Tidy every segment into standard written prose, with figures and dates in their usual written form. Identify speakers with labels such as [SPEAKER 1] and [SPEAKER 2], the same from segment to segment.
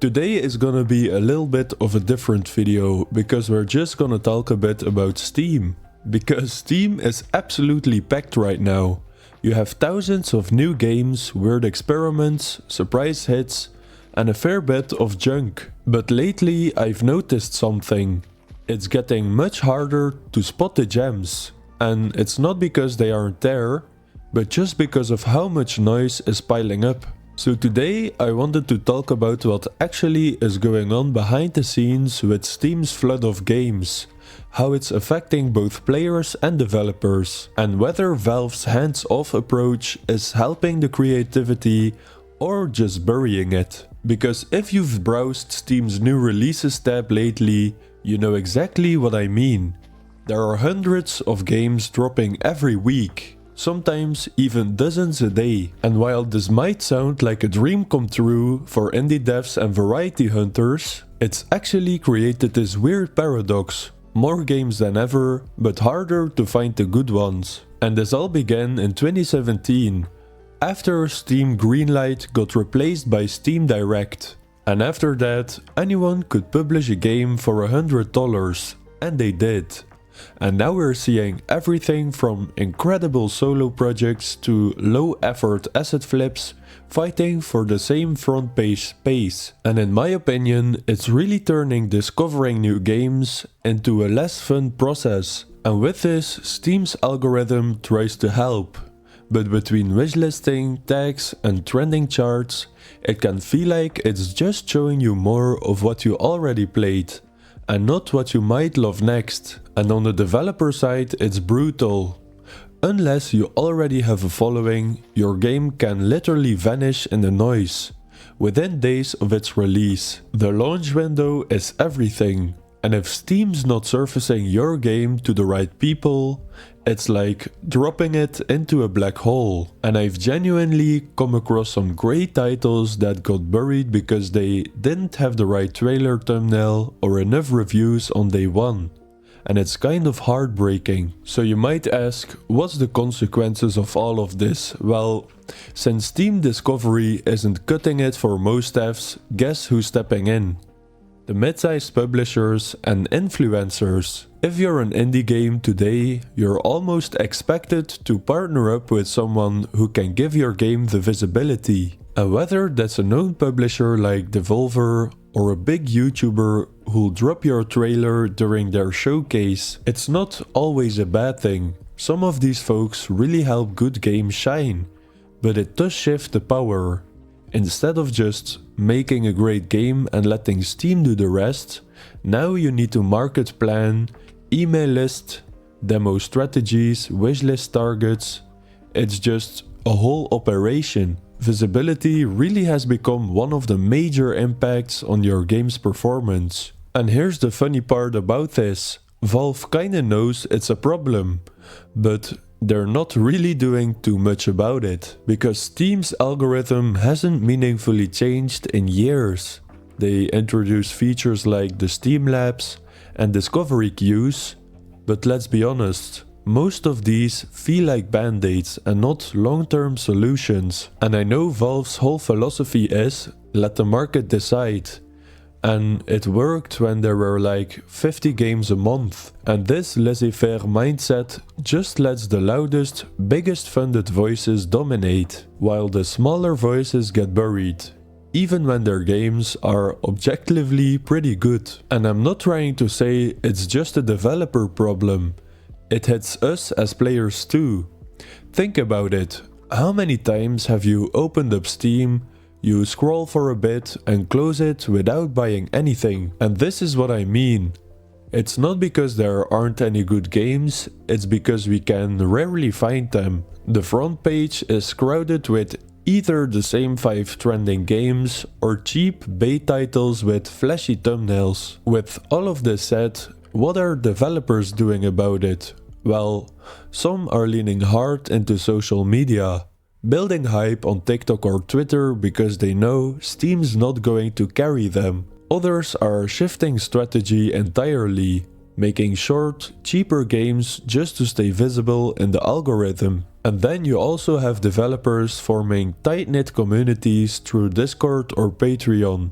[SPEAKER 1] Today is gonna be a little bit of a different video because we're just gonna talk a bit about Steam. Because Steam is absolutely packed right now. You have thousands of new games, weird experiments, surprise hits, and a fair bit of junk. But lately I've noticed something. It's getting much harder to spot the gems. And it's not because they aren't there, but just because of how much noise is piling up. So today I wanted to talk about what actually is going on behind the scenes with Steam's flood of games, how it's affecting both players and developers, and whether Valve's hands-off approach is helping the creativity or just burying it. Because if you've browsed Steam's new releases tab lately, you know exactly what I mean. There are hundreds of games dropping every week. Sometimes even dozens a day. And while this might sound like a dream come true for indie devs and variety hunters, it's actually created this weird paradox. More games than ever, but harder to find the good ones. And this all began in 2017, after Steam Greenlight got replaced by Steam Direct. And after that, anyone could publish a game for $100, and they did. And now we're seeing everything from incredible solo projects to low-effort asset flips fighting for the same front page space. And in my opinion, it's really turning discovering new games into a less fun process. And with this, Steam's algorithm tries to help. But between wishlisting, tags and trending charts, it can feel like it's just showing you more of what you already played, and not what you might love next. And on the developer side, it's brutal. Unless you already have a following, your game can literally vanish in the noise within days of its release. The launch window is everything, and if Steam's not surfacing your game to the right people, it's like dropping it into a black hole. And I've genuinely come across some great titles that got buried because they didn't have the right trailer thumbnail or enough reviews on day one. And it's kind of heartbreaking. So you might ask, what's the consequences of all of this? Well, since Steam Discovery isn't cutting it for most devs, guess who's stepping in? The mid-sized publishers and influencers. If you're an indie game today, you're almost expected to partner up with someone who can give your game the visibility. And whether that's a known publisher like Devolver or a big YouTuber who'll drop your trailer during their showcase, it's not always a bad thing. Some of these folks really help good games shine, but it does shift the power. Instead of just making a great game and letting Steam do the rest, now you need to market plan, email list, demo strategies, wishlist targets. It's just a whole operation. Visibility really has become one of the major impacts on your game's performance. And here's the funny part about this. Valve kinda knows it's a problem, but they're not really doing too much about it, because Steam's algorithm hasn't meaningfully changed in years. They introduced features like the Steam Labs and Discovery Queues, but let's be honest, most of these feel like band-aids and not long-term solutions. And I know Valve's whole philosophy is, let the market decide. And it worked when there were like 50 games a month. And this laissez-faire mindset just lets the loudest, biggest funded voices dominate, while the smaller voices get buried, even when their games are objectively pretty good. And I'm not trying to say it's just a developer problem. It hits us as players too. Think about it. How many times have you opened up Steam, you scroll for a bit and close it without buying anything? And this is what I mean. It's not because there aren't any good games, it's because we can rarely find them. The front page is crowded with either the same 5 trending games or cheap bait titles with flashy thumbnails. With all of this said, what are developers doing about it? Well, some are leaning hard into social media, building hype on TikTok or Twitter because they know Steam's not going to carry them. Others are shifting strategy entirely, making short, cheaper games just to stay visible in the algorithm. And then you also have developers forming tight-knit communities through Discord or Patreon.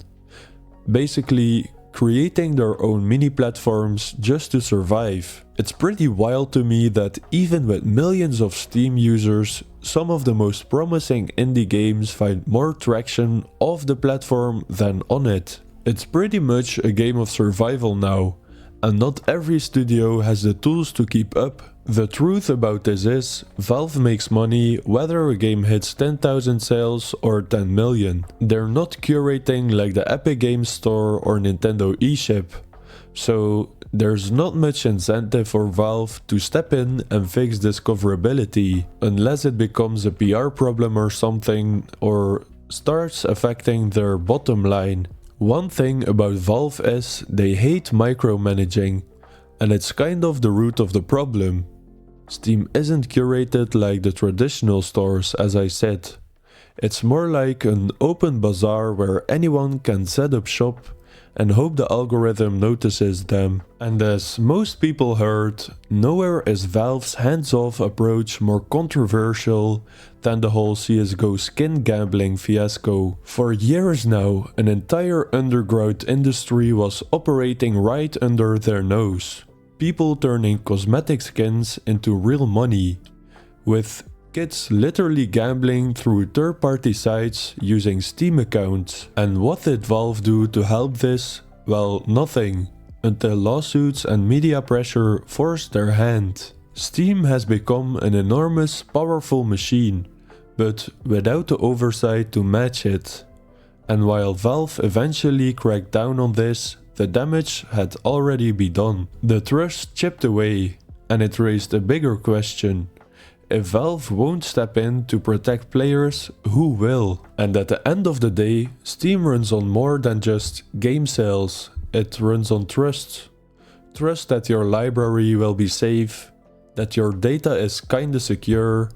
[SPEAKER 1] basically creating their own mini platforms just to survive. It's pretty wild to me that even with millions of Steam users, some of the most promising indie games find more traction off the platform than on it. It's pretty much a game of survival now, and not every studio has the tools to keep up. The truth about this is, Valve makes money whether a game hits 10,000 sales or 10 million. They're not curating like the Epic Games Store or Nintendo eShop. So there's not much incentive for Valve to step in and fix discoverability, unless it becomes a PR problem or something, or starts affecting their bottom line. One thing about Valve is they hate micromanaging, and it's kind of the root of the problem. Steam isn't curated like the traditional stores, as I said. It's more like an open bazaar where anyone can set up shop and hope the algorithm notices them. And as most people heard, nowhere is Valve's hands-off approach more controversial than the whole CSGO skin gambling fiasco. For years now, an entire underground industry was operating right under their nose. People turning cosmetic skins into real money, with kids literally gambling through third-party sites using Steam accounts. And what did Valve do to help this? Well, nothing, until lawsuits and media pressure forced their hand. Steam has become an enormous, powerful machine, but without the oversight to match it. And while Valve eventually cracked down on this, the damage had already been done. The trust chipped away, and it raised a bigger question. If Valve won't step in to protect players, who will? And at the end of the day, Steam runs on more than just game sales. It runs on trust. Trust that your library will be safe, that your data is kinda secure,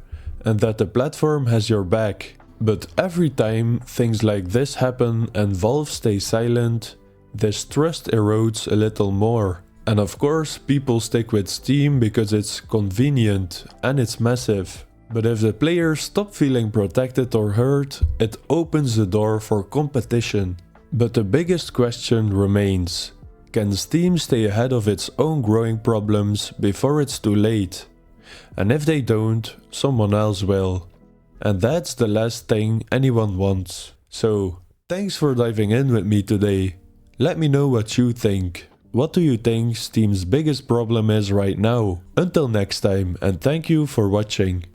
[SPEAKER 1] and that the platform has your back. But every time things like this happen and Valve stays silent, this trust erodes a little more. And of course, people stick with Steam because it's convenient and it's massive. But if the players stop feeling protected or heard, it opens the door for competition. But the biggest question remains: can Steam stay ahead of its own growing problems before it's too late? And if they don't, someone else will. And that's the last thing anyone wants. So, thanks for diving in with me today. Let me know what you think. What do you think Steam's biggest problem is right now? Until next time, and thank you for watching.